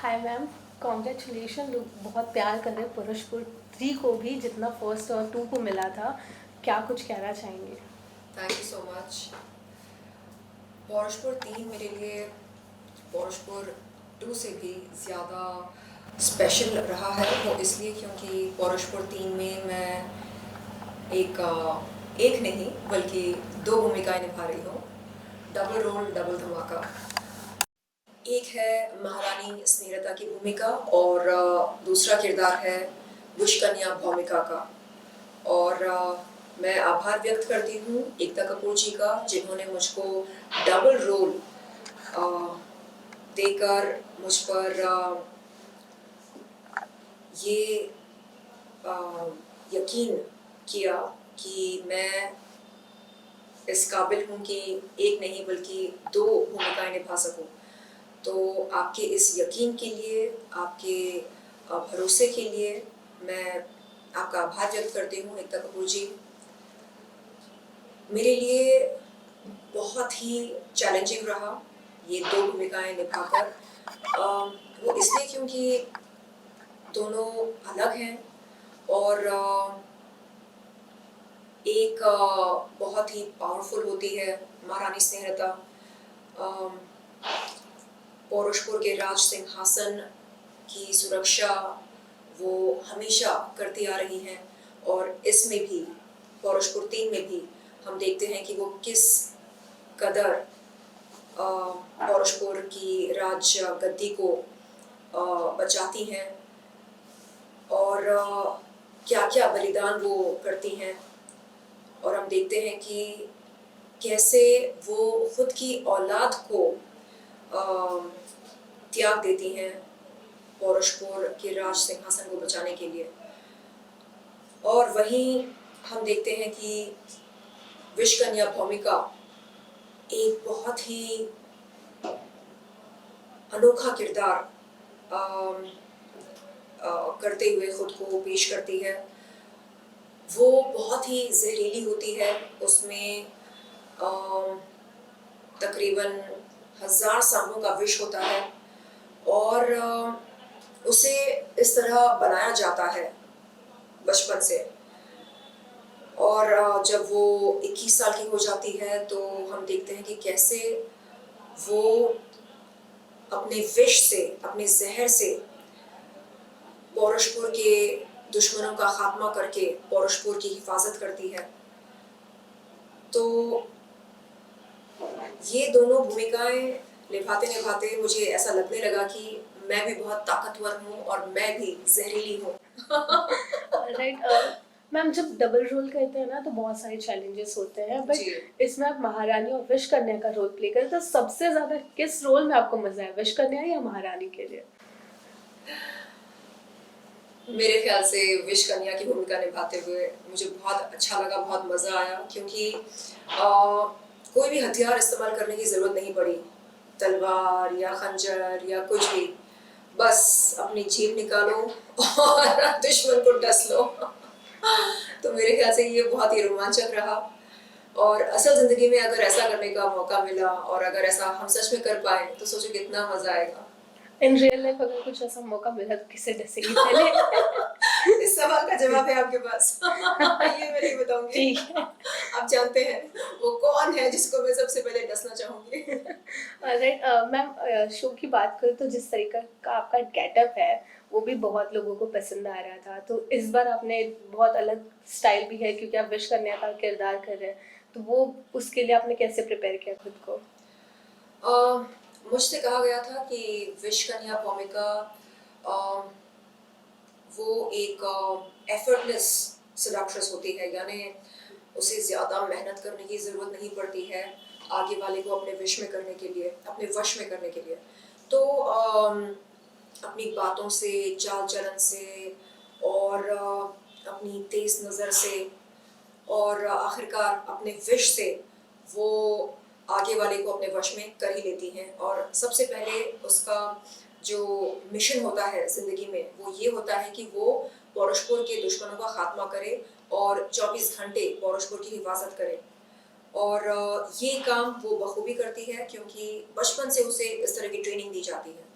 Hi ma'am, congratulation. लोग बहुत प्यार कर रहे हैं पुरुषपुर 3 को भी जितना फर्स्ट और 2 को मिला था। क्या कुछ कहना चाहेंगे? Thank you so much. Paurushpur 3 मेरे लिए पौरुषपुर 2 से भी ज़्यादा स्पेशल रहा है। वो इसलिए क्योंकि पौरुषपुर 3 में मैं एक नहीं बल्कि 2 भूमिकाएं निभा रही हूँ। डबल रोल, डबल धमाका। एक है महारानी स्नेहलता की भूमिका और दूसरा किरदार है विषकन्या भौमिका का। और मैं आभार व्यक्त करती हूँ एकता कपूर जी का, जिन्होंने मुझको डबल रोल देकर मुझ पर ये यकीन किया कि मैं इस काबिल हूँ कि एक नहीं बल्कि 2 भूमिकाएं निभा सकूँ। तो आपके इस यकीन के लिए, आपके भरोसे के लिए मैं आपका आभार व्यक्त करती हूँ एकता कपूर जी। मेरे लिए बहुत ही चैलेंजिंग रहा ये 2 भूमिकाएं निभाकर। वो इसलिए क्योंकि दोनों अलग हैं और एक बहुत ही पावरफुल होती है महारानी स्नेहलता, पौरुषपुर के राज सिंहासन की सुरक्षा वो हमेशा करती आ रही हैं। और इसमें भी पौरुषपुर 3 में भी हम देखते हैं कि वो किस कदर पौरुषपुर की राज गद्दी को बचाती हैं और क्या क्या बलिदान वो करती हैं। और हम देखते हैं कि कैसे वो खुद की औलाद को त्याग देती हैं पौरुषपुर के राज सिंहासन को बचाने के लिए। और वहीं हम देखते हैं कि विषकन्या भौमिका एक बहुत ही अनोखा किरदार करते हुए खुद को पेश करती है। वो बहुत ही जहरीली होती है। उसमें तकरीबन 1000 सांपों का विष होता है और उसे इस तरह बनाया जाता है बचपन से। और जब वो 21 साल की हो जाती है तो हम देखते हैं कि कैसे वो अपने विष से, अपने जहर से पौरुषपुर के दुश्मनों का खात्मा करके पौरुषपुर की हिफाजत करती है। तो ये दोनों भूमिकाएं निभाते निभाते मुझे ऐसा लगने लगा कि मैं भी बहुत ताकतवर हूँ और मैं भी जहरीली हूँ। राइट। मैम, जब डबल रोल करते हैं ना तो बहुत सारे चैलेंजेस होते हैं, जी। बट इसमें आप महारानी और विषकन्या का रोल प्ले करते, तो सबसे ज्यादा किस रोल में आपको मजा है, विषकन्या या महारानी के लिए? मेरे ख्याल से विषकन्या की भूमिका निभाते हुए मुझे बहुत अच्छा लगा, बहुत मजा आया, क्योंकि कोई भी हथियार इस्तेमाल करने की जरूरत नहीं पड़ी, तलवार या खंजर या कुछ भी। बस अपनी जीभ निकालो और दुश्मन को डस लो। तो मेरे ख्याल से ये बहुत ही रोमांचक रहा। और असल जिंदगी में अगर ऐसा करने का मौका मिला और अगर ऐसा हम सच में कर पाए तो सोचो कितना मजा आएगा। इन रियल लाइफ अगर कुछ ऐसा मौका मिला तो किसे डसेगी पहले? इस सवाल का जवाब है आपके पास। ये मैं नहीं बताऊंगी। ठीक है। आप जानते हैं वो कौन है जिसको मैं सबसे पहले डसना चाहूंगी। राइट। मैम, शो की बात करूँ तो जिस तरीके का आपका गेटअप है वो भी बहुत लोगों को पसंद आ रहा था, तो इस बार आपने बहुत अलग स्टाइल भी है क्योंकि आप विश कन्या का किरदार कर रहे हैं, तो वो उसके लिए आपने कैसे प्रिपेयर किया खुद को? मुझसे कहा गया था कि विषकन्या भूमिका वो एक एफर्टलेस सेडक्ट्रेस होती है, यानी उसे ज़्यादा मेहनत करने की ज़रूरत नहीं पड़ती है आगे वाले को अपने वश में करने के लिए, अपने वश में करने के लिए। तो अपनी बातों से, चाल चलन से और अपनी तेज नज़र से और आखिरकार अपने विश से वो आगे वाले को अपने वश में कर ही लेती हैं। और सबसे पहले उसका जो मिशन होता है ज़िंदगी में वो ये होता है कि वो पौरुषपुर के दुश्मनों का खात्मा करे और 24 घंटे पौरुषपुर की हिफाजत करे। और ये काम वो बखूबी करती है क्योंकि बचपन से उसे इस तरह की ट्रेनिंग दी जाती है।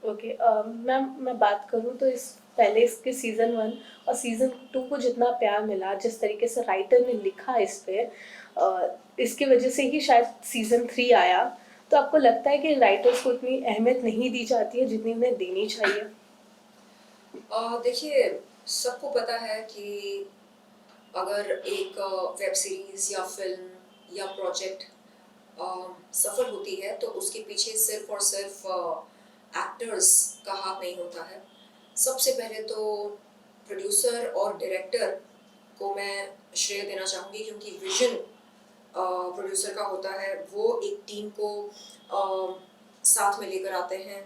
ओके मैम मैं बात करूँ तो इस पहले इसके सीज़न 1 और सीज़न 2 को जितना प्यार मिला, जिस तरीके से राइटर ने लिखा इस पे इसकी वजह से ही शायद सीज़न 3 आया। तो आपको लगता है कि राइटर्स को इतनी अहमियत नहीं दी जाती है जितनी उन्हें देनी चाहिए? देखिए, सबको पता है कि अगर एक वेब सीरीज़ या फ़िल्म या प्रोजेक्ट सफल होती है तो उसके पीछे सिर्फ और सिर्फ एक्टर्स का हाथ नहीं होता है। सबसे पहले तो प्रोड्यूसर और डायरेक्टर को मैं श्रेय देना चाहूँगी, क्योंकि विजन प्रोड्यूसर का होता है। वो एक टीम को साथ में लेकर आते हैं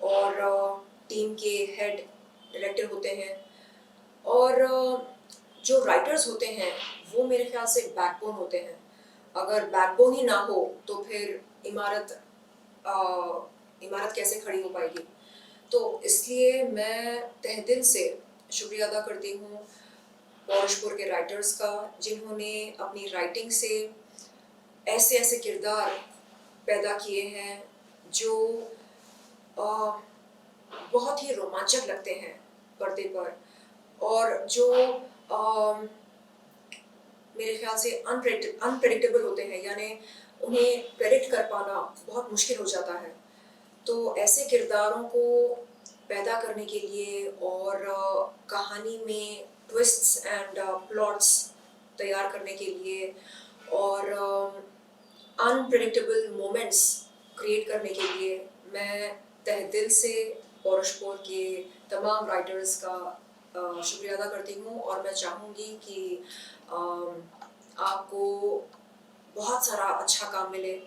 और टीम के हेड डायरेक्टर होते हैं, और जो राइटर्स होते हैं वो मेरे ख्याल से बैकबोन होते हैं। अगर बैकबोन ही ना हो तो फिर इमारत कैसे खड़ी हो पाएगी। तो इसलिए मैं तहे दिल से शुक्रिया अदा करती हूँ पौरुषपुर के राइटर्स का, जिन्होंने अपनी राइटिंग से ऐसे ऐसे किरदार पैदा किए हैं जो बहुत ही रोमांचक लगते हैं पर्दे पर, और जो मेरे ख्याल से अनप्रेडिक्टेबल होते हैं, यानी उन्हें प्रेडिक्ट कर पाना बहुत मुश्किल हो जाता है। तो ऐसे किरदारों को पैदा करने के लिए और कहानी में ट्विस्ट्स एंड प्लॉट्स तैयार करने के लिए और अनप्रेडिक्टेबल मोमेंट्स क्रिएट करने के लिए मैं तहे दिल से पौरुषपुर के तमाम राइटर्स का शुक्रिया अदा करती हूँ, और मैं चाहूँगी कि आपको बहुत सारा अच्छा काम मिले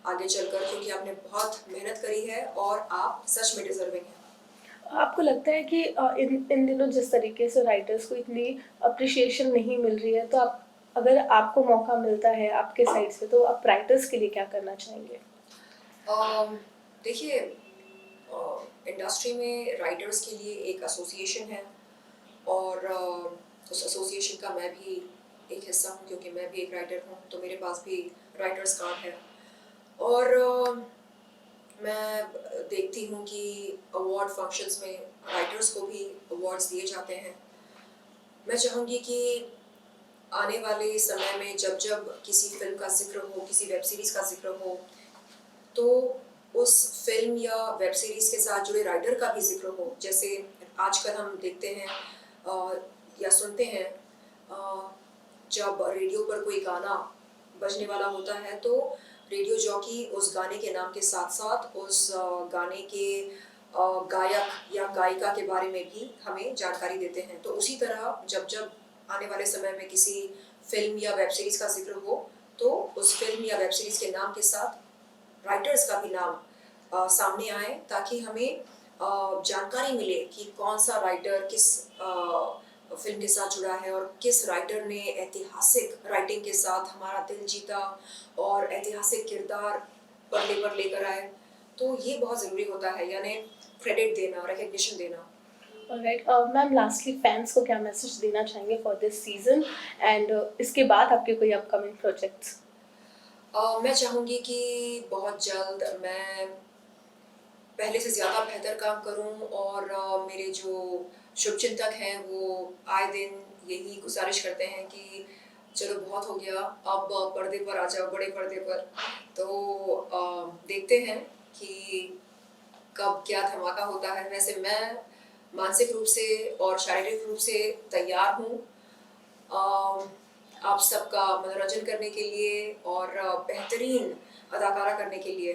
आगे चलकर, क्योंकि आपने बहुत मेहनत करी है और आप सच में डिजर्विंग हैं। आपको लगता है कि इन इन दिनों जिस तरीके से राइटर्स को इतनी अप्रिशिएशन नहीं मिल रही है, तो आप अगर आपको मौका मिलता है आपके साइड से, तो आप राइटर्स के लिए क्या करना चाहेंगे? देखिए, इंडस्ट्री में राइटर्स के लिए एक एसोसिएशन है, और उस एसोसिएशन का मैं भी एक हिस्सा हूँ, क्योंकि मैं भी एक राइटर हूँ, तो मेरे पास भी राइटर्स कार्ड है। और मैं देखती हूँ कि अवार्ड फंक्शंस में राइटर्स को भी अवार्ड्स दिए जाते हैं। मैं चाहूँगी कि आने वाले समय में जब जब किसी फिल्म का जिक्र हो, किसी वेब सीरीज़ का जिक्र हो, तो उस फिल्म या वेब सीरीज़ के साथ जुड़े राइटर का भी जिक्र हो। जैसे आजकल हम देखते हैं या सुनते हैं, जब रेडियो पर कोई गाना बजने वाला होता है तो रेडियो जॉकी उस गाने के नाम के साथ साथ उस गाने के गायक या गायिका के बारे में भी हमें जानकारी देते हैं। तो उसी तरह जब जब आने वाले समय में किसी फिल्म या वेब सीरीज़ का जिक्र हो, तो उस फिल्म या वेब सीरीज़ के नाम के साथ राइटर्स का भी नाम सामने आए, ताकि हमें जानकारी मिले कि कौन सा राइटर किस फिल्म के साथ जुड़ा है और किस राइटर ने ऐतिहासिक राइटिंग के साथ हमारा दिल जीता और ऐतिहासिक किरदार पर्दे पर लेकर आए। तो ये बहुत ज़रूरी होता है, यानी क्रेडिट देना, रिकग्निशन देना। ऑलराइट मैम, लास्टली फैंस को क्या मैसेज देना चाहेंगे फॉर दिस सीजन एंड इसके बाद आपके कोई अपकमिंग प्रोजेक्ट्स? मैं चाहूँगी कि बहुत जल्द मैं पहले से ज़्यादा बेहतर काम करूँ, और मेरे जो शुभचिंतक हैं वो आए दिन यही गुजारिश करते हैं कि चलो बहुत हो गया, अब पर्दे पर आ जाओ, बड़े पर्दे पर। तो देखते हैं कि कब क्या धमाका होता है। वैसे मैं मानसिक रूप से और शारीरिक रूप से तैयार हूँ आप सबका मनोरंजन करने के लिए और बेहतरीन अदाकारा करने के लिए।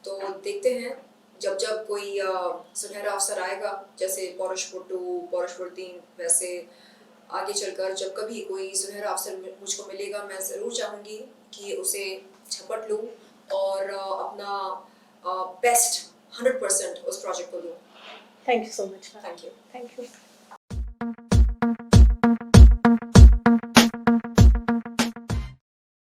तो देखते हैं जब जब कोई सुनहरा अवसर आएगा, जैसे पौरुषपुर 2, पौरुषपुर 3, वैसे आगे चलकर जब कभी कोई सुनहरा अवसर मुझको मिलेगा, मैं ज़रूर चाहूँगी कि उसे झपट लूँ और अपना बेस्ट 100% उस प्रोजेक्ट को दूँ। Thank you so much ma'am. Thank you. Thank you.